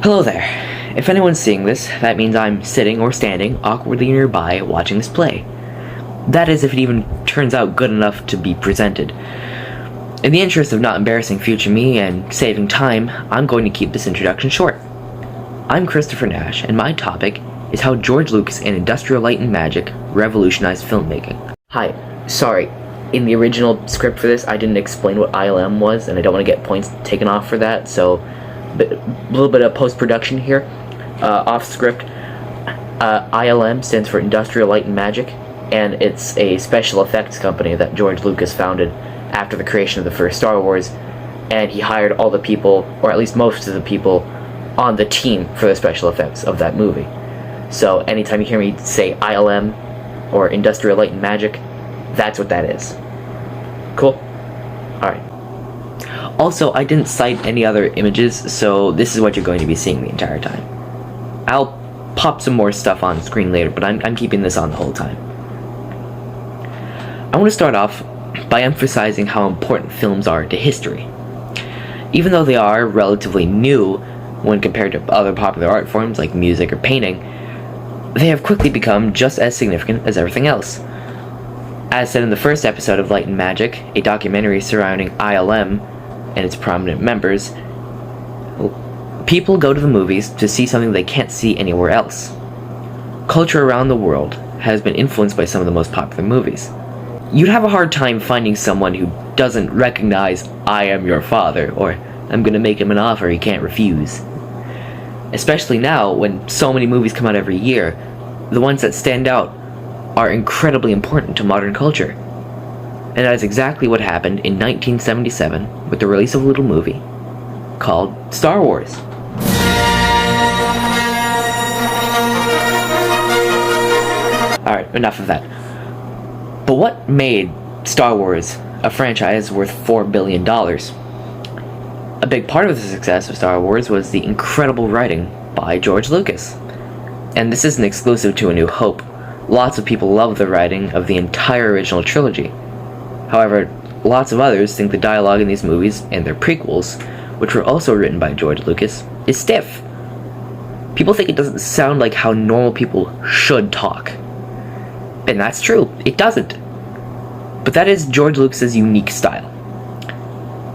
Hello there. If anyone's seeing this, that means I'm sitting or standing awkwardly nearby watching this play. That is, if it even turns out good enough to be presented. In the interest of not embarrassing future me and saving time, I'm going to keep this introduction short. I'm Christopher Nash, and my topic is how George Lucas and Industrial Light and Magic revolutionized filmmaking. Hi, sorry. In the original script for this, I didn't explain what ILM was, and I don't want to get points taken off for that, so a little bit of post-production here. Off script, ILM stands for Industrial Light and Magic, and it's a special effects company that George Lucas founded after the creation of the first Star Wars, and he hired all the people, or at least most of the people, on the team for the special effects of that movie. So anytime you hear me say ILM or Industrial Light and Magic, that's what that is. Cool? Alright. Also, I didn't cite any other images, so this is what you're going to be seeing the entire time. I'll pop some more stuff on screen later, but I'm keeping this on the whole time. I want to start off by emphasizing how important films are to history. Even though they are relatively new when compared to other popular art forms like music or painting, they have quickly become just as significant as everything else. As said in the first episode of Light and Magic, a documentary surrounding ILM and its prominent members, people go to the movies to see something they can't see anywhere else. Culture around the world has been influenced by some of the most popular movies. You'd have a hard time finding someone who doesn't recognize "I am your father" or "I'm gonna make him an offer he can't refuse." Especially now, when so many movies come out every year, the ones that stand out are incredibly important to modern culture. And that is exactly what happened in 1977 with the release of a little movie called Star Wars. Alright, enough of that. But what made Star Wars a franchise worth $4 billion? A big part of the success of Star Wars was the incredible writing by George Lucas. And this isn't exclusive to A New Hope. Lots of people love the writing of the entire original trilogy. However, lots of others think the dialogue in these movies and their prequels, which were also written by George Lucas, is stiff. People think it doesn't sound like how normal people should talk. And that's true, it doesn't. But that is George Lucas's unique style.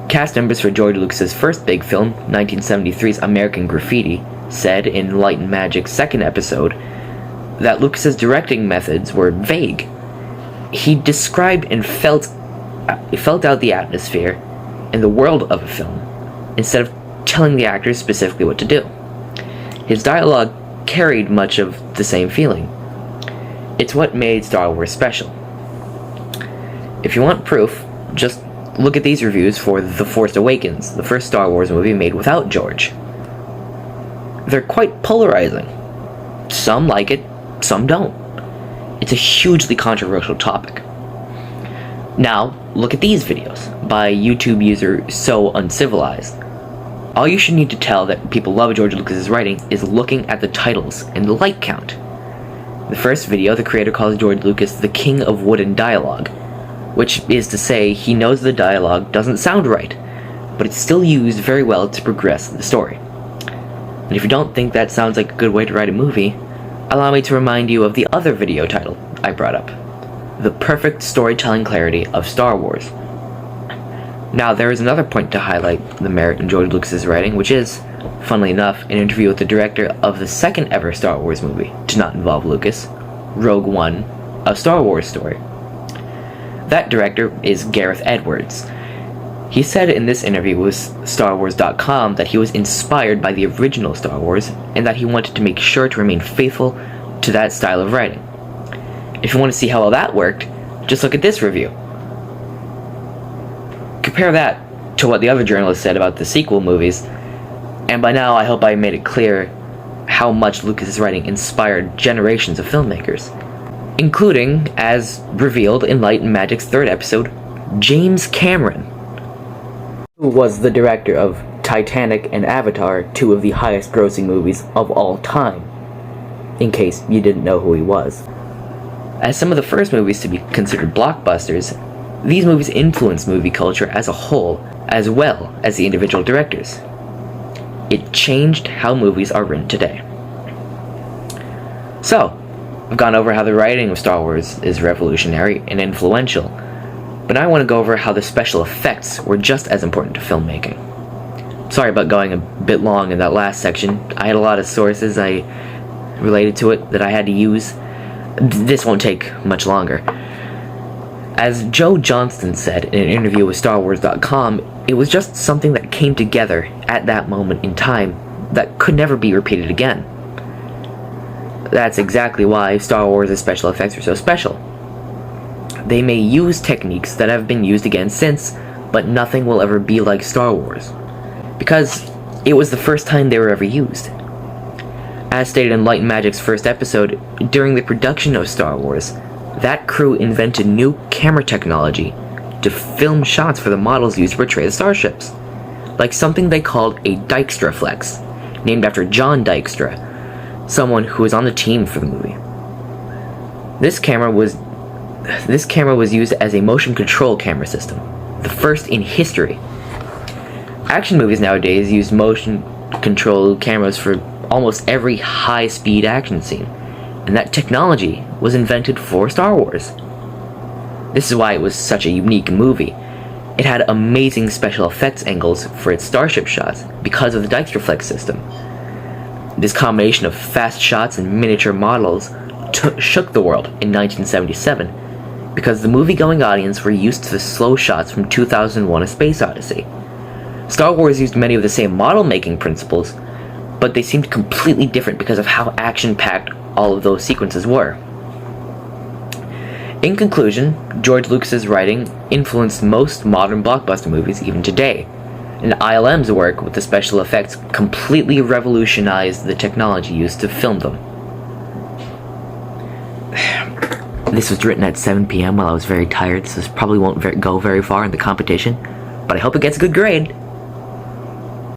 Cast members for George Lucas's first big film, 1973's American Graffiti, said in Light and Magic's second episode that Lucas's directing methods were vague. He described and felt out the atmosphere and the world of a film, instead of telling the actors specifically what to do. His dialogue carried much of the same feeling. It's what made Star Wars special. If you want proof, just look at these reviews for The Force Awakens, the first Star Wars movie made without George. They're quite polarizing. Some like it, some don't. It's a hugely controversial topic. Now, look at these videos by YouTube user So Uncivilized. All you should need to tell that people love George Lucas's writing is looking at the titles and the like count. The first video, the creator calls George Lucas the king of wooden dialogue, which is to say he knows the dialogue doesn't sound right, but it's still used very well to progress the story. And if you don't think that sounds like a good way to write a movie, allow me to remind you of the other video title I brought up, The Perfect Storytelling Clarity of Star Wars. Now, there is another point to highlight the merit in George Lucas's writing, which is, funnily enough, an interview with the director of the second ever Star Wars movie to not involve Lucas, Rogue One, A Star Wars Story. That director is Gareth Edwards. He said in this interview with StarWars.com that he was inspired by the original Star Wars and that he wanted to make sure to remain faithful to that style of writing. If you want to see how well that worked, just look at this review. Compare that to what the other journalists said about the sequel movies, and by now I hope I made it clear how much Lucas's writing inspired generations of filmmakers, including, as revealed in Light and Magic's third episode, James Cameron, who was the director of Titanic and Avatar, two of the highest grossing movies of all time, in case you didn't know who he was. As some of the first movies to be considered blockbusters, these movies influenced movie culture as a whole, as well as the individual directors. It changed how movies are written today. So, I've gone over how the writing of Star Wars is revolutionary and influential, but now I want to go over how the special effects were just as important to filmmaking. Sorry about going a bit long in that last section. I had a lot of sources related to it that I had to use. This won't take much longer. As Joe Johnston said in an interview with StarWars.com, it was just something that came together at that moment in time that could never be repeated again. That's exactly why Star Wars' special effects are so special. They may use techniques that have been used again since, but nothing will ever be like Star Wars, because it was the first time they were ever used. As stated in Light and Magic's first episode, during the production of Star Wars, that crew invented new camera technology to film shots for the models used to portray the starships, like something they called a Dykstraflex, named after John Dykstra, someone who was on the team for the movie. This camera was used as a motion control camera system, the first in history. Action movies nowadays use motion control cameras for almost every high-speed action scene, and that technology was invented for Star Wars. This is why it was such a unique movie. It had amazing special effects angles for its starship shots because of the Dykstraflex system. This combination of fast shots and miniature models shook the world in 1977 because the movie-going audience were used to the slow shots from 2001: A Space Odyssey. Star Wars used many of the same model-making principles, but they seemed completely different because of how action-packed all of those sequences were. In conclusion, George Lucas's writing influenced most modern blockbuster movies even today, and ILM's work with the special effects completely revolutionized the technology used to film them. This was written at 7 p.m. while I was very tired, so this probably won't go very far in the competition, but I hope it gets a good grade.